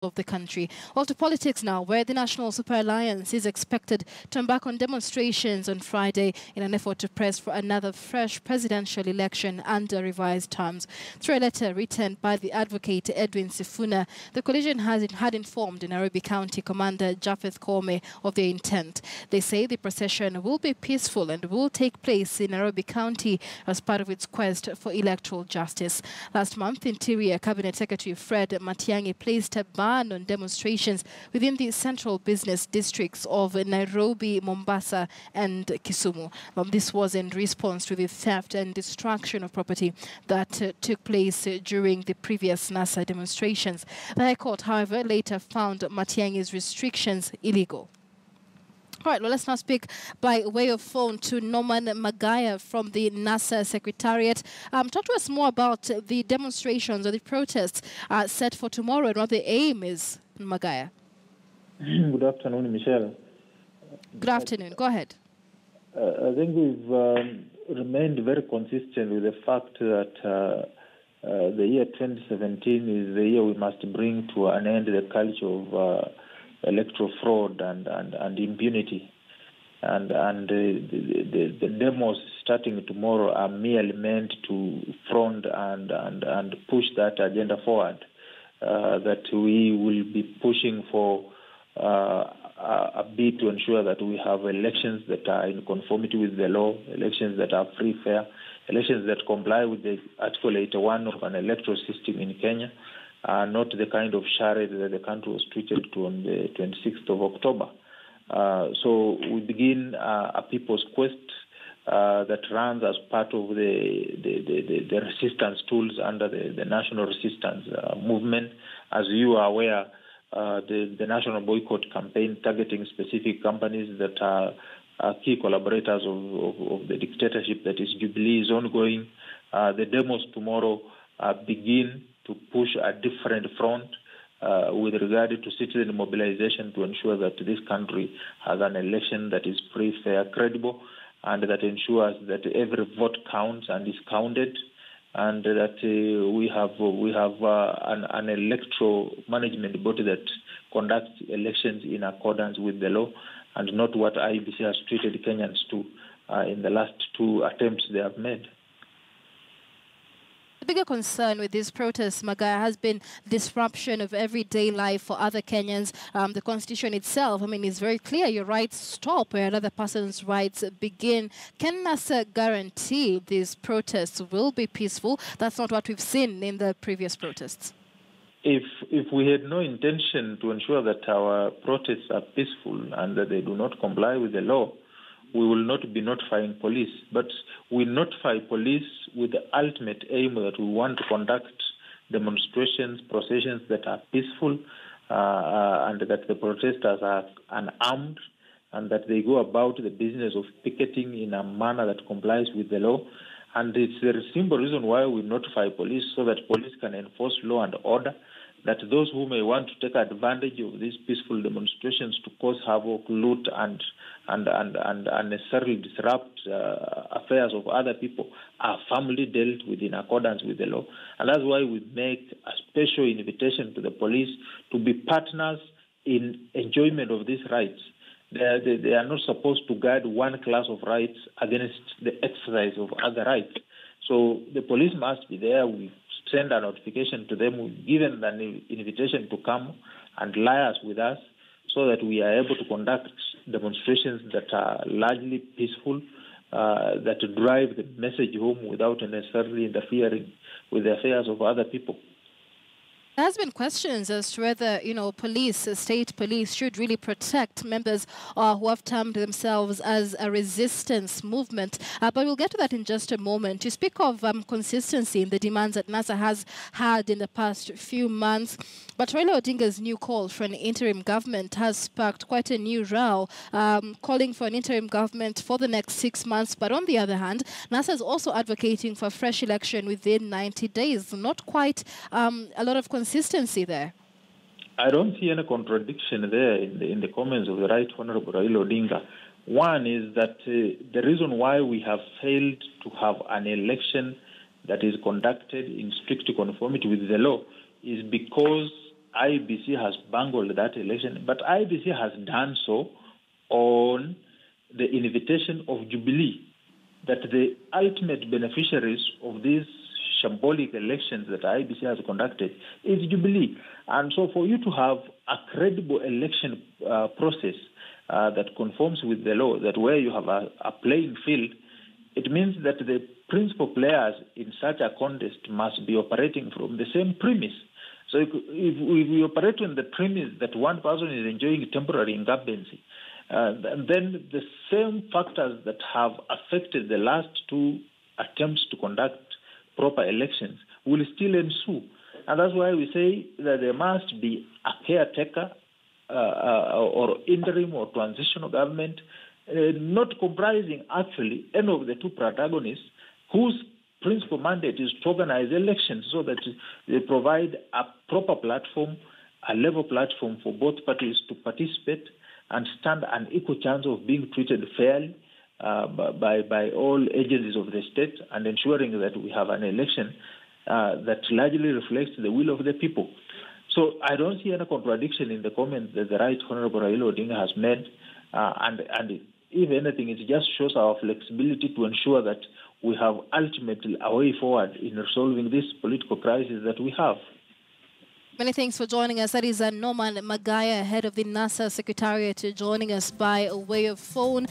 of the country. Well, to politics now, where the National Super Alliance is expected to embark on demonstrations on Friday in an effort to press for another fresh presidential election under revised terms. Through a letter written by the advocate Edwin Sifuna, the coalition had informed Nairobi County Commander Japheth Koome of their intent. They say the procession will be peaceful and will take place in Nairobi County as part of its quest for electoral justice. Last month, Interior Cabinet Secretary Fred Matiang'i placed a ban on demonstrations within the central business districts of Nairobi, Mombasa and Kisumu. This was in response to the theft and destruction of property that took place during the previous NASA demonstrations. The High Court, however, later found Matiang'i's restrictions illegal. All right, well, let's now speak by way of phone to Norman Magaya from the NASA Secretariat. Talk to us more about the demonstrations or the protests set for tomorrow and what the aim is, Magaya. Good afternoon, Michelle. Good afternoon. Go ahead. I think we've remained very consistent with the fact that the year 2017 is the year we must bring to an end the culture of electoral fraud and impunity, and the demos starting tomorrow are merely meant to front and push that agenda forward. That we will be pushing for a bid to ensure that we have elections that are in conformity with the law, elections that are free, fair, elections that comply with the Article 81 of an electoral system in Kenya. Not the kind of charade that the country was treated to on the 26th of October. So we begin a people's quest that runs as part of the resistance tools under the National Resistance Movement. As you are aware, the National Boycott Campaign targeting specific companies that are key collaborators of the dictatorship that is Jubilee is ongoing. The demos tomorrow begin to push a different front with regard to citizen mobilization to ensure that this country has an election that is free, fair, credible, and that ensures that every vote counts and is counted, and that we have an electoral management body that conducts elections in accordance with the law, and not what IBC has treated Kenyans to in the last two attempts they have made. The bigger concern with these protests, Magaya, has been disruption of everyday life for other Kenyans. The Constitution itself, is very clear. Your rights stop where another person's rights begin. Can NASA guarantee these protests will be peaceful? That's not what we've seen in the previous protests. If we had no intention to ensure that our protests are peaceful and that they do not comply with the law, we will not be notifying police. But we notify police with the ultimate aim that we want to conduct demonstrations, processions that are peaceful, and that the protesters are unarmed, and that they go about the business of picketing in a manner that complies with the law. And it's the simple reason why we notify police, so that police can enforce law and order, that those who may want to take advantage of these peaceful demonstrations to cause havoc, loot, and unnecessarily disrupt affairs of other people are firmly dealt with in accordance with the law. And that's why we make a special invitation to the police to be partners in enjoyment of these rights. They are not supposed to guard one class of rights against the exercise of other rights. So the police must be there. We send a notification to them. We've given an invitation to come and liaise with us so that we are able to conduct demonstrations that are largely peaceful, that drive the message home without necessarily interfering with the affairs of other people. There has been questions as to whether, police, state police, should really protect members who have termed themselves as a resistance movement. But we'll get to that in just a moment. You speak of consistency in the demands that NASA has had in the past few months. But Raila Odinga's new call for an interim government has sparked quite a new row, calling for an interim government for the next 6 months. But on the other hand, NASA is also advocating for a fresh election within 90 days. Not quite a lot of consistency there. I don't see any contradiction there in the comments of the Right Honorable Raila Odinga. One is that the reason why we have failed to have an election that is conducted in strict conformity with the law is because IBC has bungled that election, but IBC has done so on the invitation of Jubilee, that the ultimate beneficiaries of these shambolic elections that IBC has conducted is Jubilee. And so for you to have a credible election process that conforms with the law, that where you have a playing field, it means that the principal players in such a contest must be operating from the same premise. So if we operate on the premise that one person is enjoying temporary incumbency, then the same factors that have affected the last two attempts to conduct proper elections will still ensue. And that's why we say that there must be a caretaker or interim or transitional government, not comprising actually any of the two protagonists, whose principal mandate is to organize elections so that they provide a proper platform, a level platform for both parties to participate and stand an equal chance of being treated fairly by all agencies of the state, and ensuring that we have an election that largely reflects the will of the people. So I don't see any contradiction in the comments that the Right Honorable Raila Odinga has made, and if anything, it just shows our flexibility to ensure that we have ultimately a way forward in resolving this political crisis that we have. Many thanks for joining us. That is Norman Magaya, head of the NASA Secretariat, joining us by way of phone.